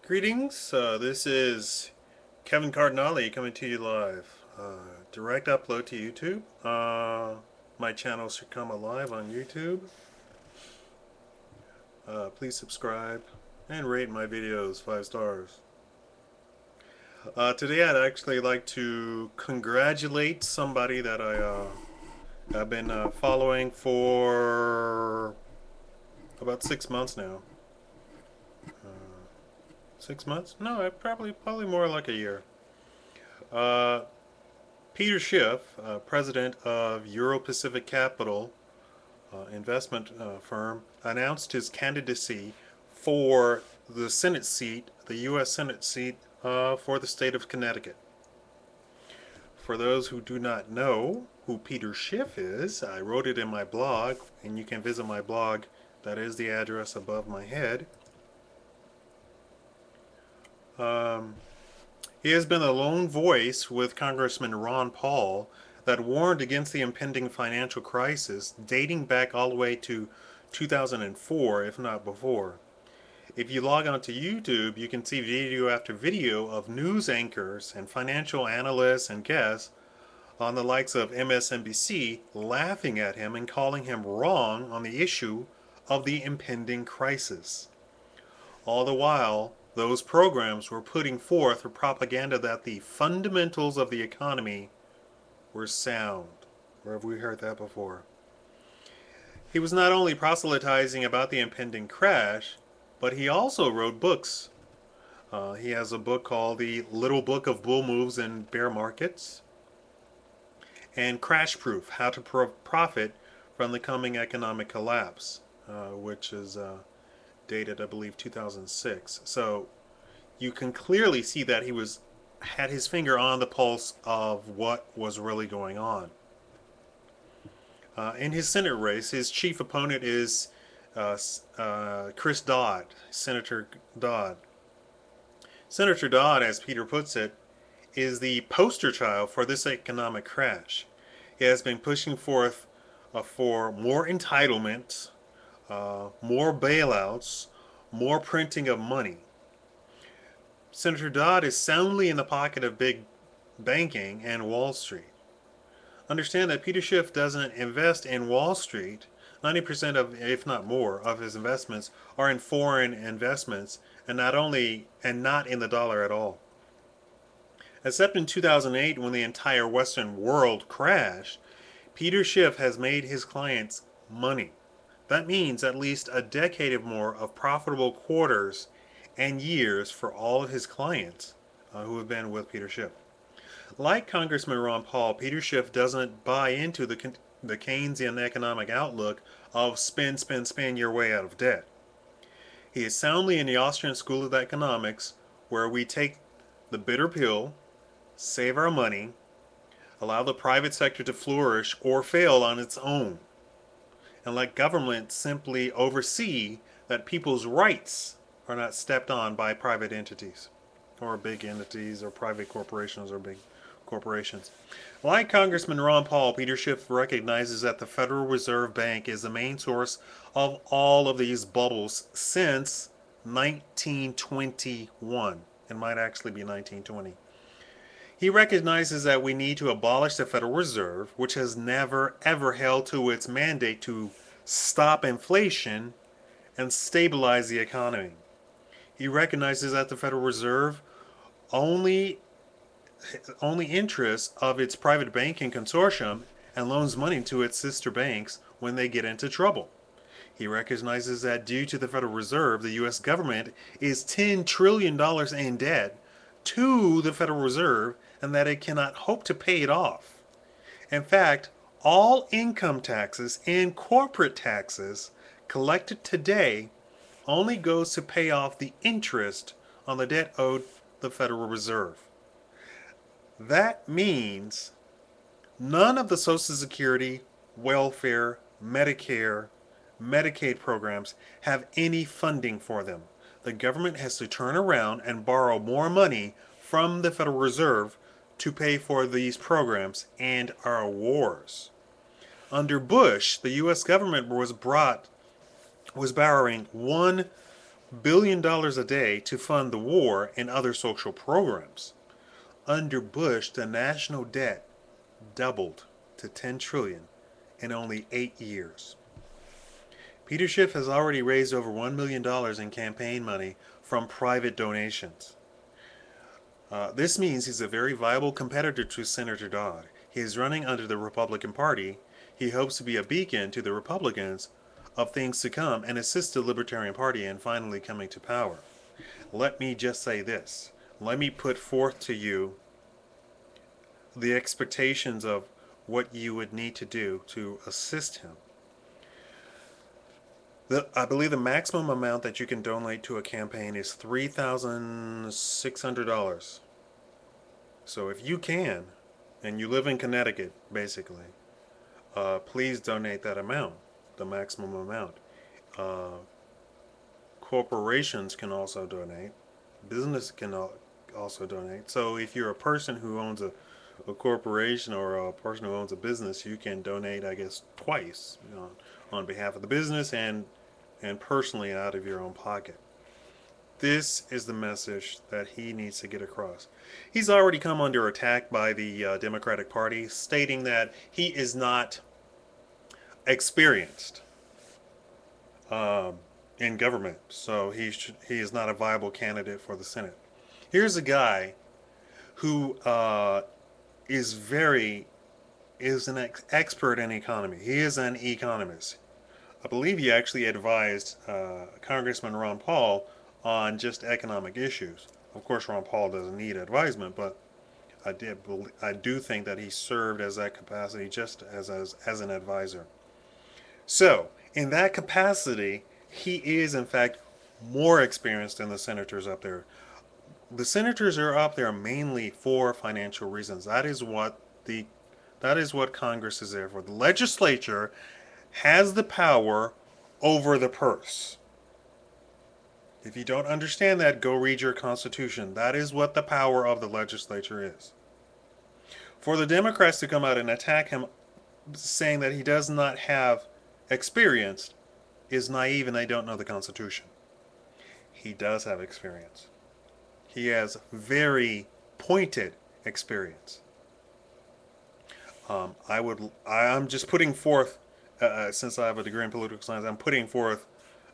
Greetings, this is Kevin Cardinale coming to you live. Direct upload to YouTube. My channel should come alive on YouTube. Please subscribe and rate my videos 5 stars. Today I'd actually like to congratulate somebody that I've been following for about 6 months now. 6 months? No, probably more like a year. Uh, Peter Schiff, president of Euro-Pacific Capital investment firm, announced his candidacy for the Senate seat, the U.S. Senate seat for the state of Connecticut. For those who do not know who Peter Schiff is, I wrote it in my blog, and you can visit my blog. That is the address above my head. He has been a lone voice with Congressman Ron Paul that warned against the impending financial crisis dating back all the way to 2004, if not before. If you log on to YouTube, you can see video after video of news anchors and financial analysts and guests on the likes of MSNBC laughing at him and calling him wrong on the issue of the impending crisis. All the while, those programs were putting forth propaganda that the fundamentals of the economy were sound. Where have we heard that before? He was not only proselytizing about the impending crash, but he also wrote books. He has a book called The Little Book of Bull Moves in Bear Markets and Crash Proof, How to Profit from the Coming Economic Collapse, which is dated, I believe, 2006. So you can clearly see that he had his finger on the pulse of what was really going on. In his Senate race, his chief opponent is Chris Dodd, Senator Dodd. Senator Dodd, as Peter puts it, is the poster child for this economic crash. He has been pushing forth for more entitlement, more bailouts, more printing of money. Senator Dodd is soundly in the pocket of big banking and Wall Street. Understand that Peter Schiff doesn't invest in Wall Street. 90% of, if not more, of his investments are in foreign investments and not in the dollar at all. Except in 2008 when the entire Western world crashed, Peter Schiff has made his clients money. That means at least a decade or more of profitable quarters and years for all of his clients who have been with Peter Schiff. Like Congressman Ron Paul, Peter Schiff doesn't buy into the Keynesian economic outlook of spend, spend, spend your way out of debt. He is soundly in the Austrian School of Economics, where we take the bitter pill, save our money, allow the private sector to flourish or fail on its own, and let government simply oversee that people's rights are not stepped on by private entities or big entities or private corporations or big corporations. Like Congressman Ron Paul, Peter Schiff recognizes that the Federal Reserve Bank is the main source of all of these bubbles since 1921. It might actually be 1920. He recognizes that we need to abolish the Federal Reserve, which has never ever held to its mandate to stop inflation and stabilize the economy. He recognizes that the Federal Reserve only interests of its private banking consortium and loans money to its sister banks when they get into trouble. He recognizes that due to the Federal Reserve, the U.S. government is $10 trillion in debt to the Federal Reserve and that it cannot hope to pay it off. In fact, all income taxes and corporate taxes collected today only goes to pay off the interest on the debt owed the Federal Reserve. That means none of the Social Security, welfare, Medicare, Medicaid programs have any funding for them. The government has to turn around and borrow more money from the Federal Reserve to pay for these programs and our wars. Under Bush, the U.S. government was borrowing $1 billion a day to fund the war and other social programs. Under Bush, the national debt doubled to 10 trillion in only 8 years. Peter Schiff has already raised over $1 million in campaign money from private donations. This means he's a very viable competitor to Senator Dodd. He is running under the Republican Party. He hopes to be a beacon to the Republicans of things to come and assist the Libertarian Party in finally coming to power. Let me just say this. Let me put forth to you the expectations of what you would need to do to assist him. I believe the maximum amount that you can donate to a campaign is $3,600. So if you can, and you live in Connecticut, basically, please donate that amount, the maximum amount. Corporations can also donate. Business can also donate. So if you're a person who owns a corporation or a person who owns a business, you can donate, I guess, twice, on behalf of the business and personally out of your own pocket. This is the message that he needs to get across. He's already come under attack by the Democratic Party, stating that he is not experienced in government, so he is not a viable candidate for the Senate. Here's a guy who is an expert in economy. He is an economist. I believe he actually advised Congressman Ron Paul on just economic issues. Of course, Ron Paul doesn't need advisement, but I do think that he served as that capacity just as an advisor. So, in that capacity, he is in fact more experienced than the senators up there. The senators are up there mainly for financial reasons. That is what Congress is there for. The legislature has the power over the purse. If you don't understand that, go read your Constitution. That is what the power of the legislature is. For the Democrats to come out and attack him saying that he does not have experience is naive, and they don't know the Constitution. He does have experience. He has very pointed experience. I'm just putting forth, since I have a degree in political science, I'm putting forth,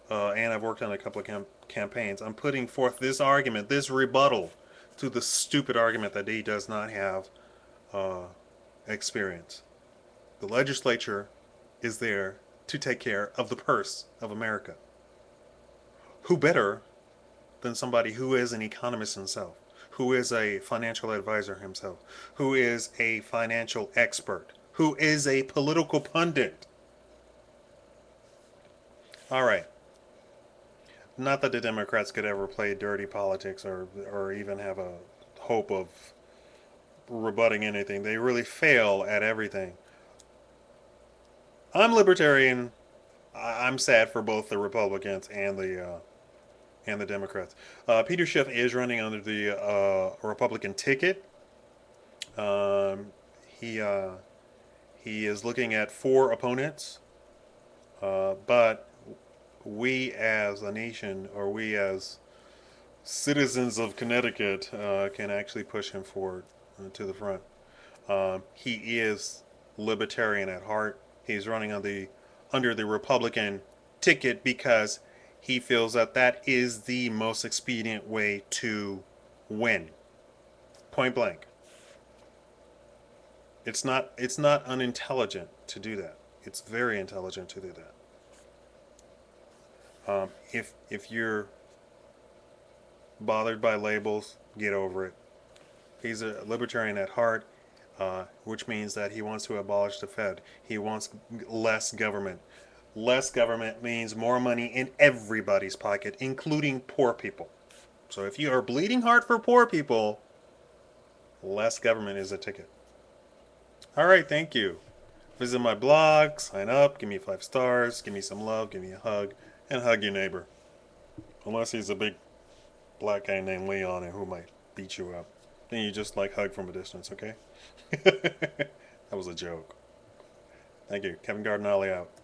and I've worked on a couple of campaigns, I'm putting forth this argument, this rebuttal to the stupid argument that he does not have experience. The legislature is there to take care of the purse of America. Who better than somebody who is an economist himself, who is a financial advisor himself, who is a financial expert, who is a political pundit? All right. Not that the Democrats could ever play dirty politics or even have a hope of rebutting anything. They really fail at everything. I'm libertarian. I'm sad for both the Republicans and the Democrats. Peter Schiff is running under the Republican ticket. He is looking at 4 opponents, but we as a nation, or we as citizens of Connecticut, can actually push him forward to the front. He is libertarian at heart. He's running under the Republican ticket because he feels that that is the most expedient way to win. Point blank. It's not unintelligent to do that. It's very intelligent to do that. If you're bothered by labels, get over it. He's a libertarian at heart, which means that he wants to abolish the Fed. He wants less government. Less government means more money in everybody's pocket, including poor people. So if you are bleeding heart for poor people, less government is a ticket. All right, thank you. Visit my blog, sign up, give me 5 stars, give me some love, give me a hug, and hug your neighbor. Unless he's a big black guy named Leon and who might beat you up. Then you just hug from a distance, okay? That was a joke. Thank you. Kevin Gardinale out.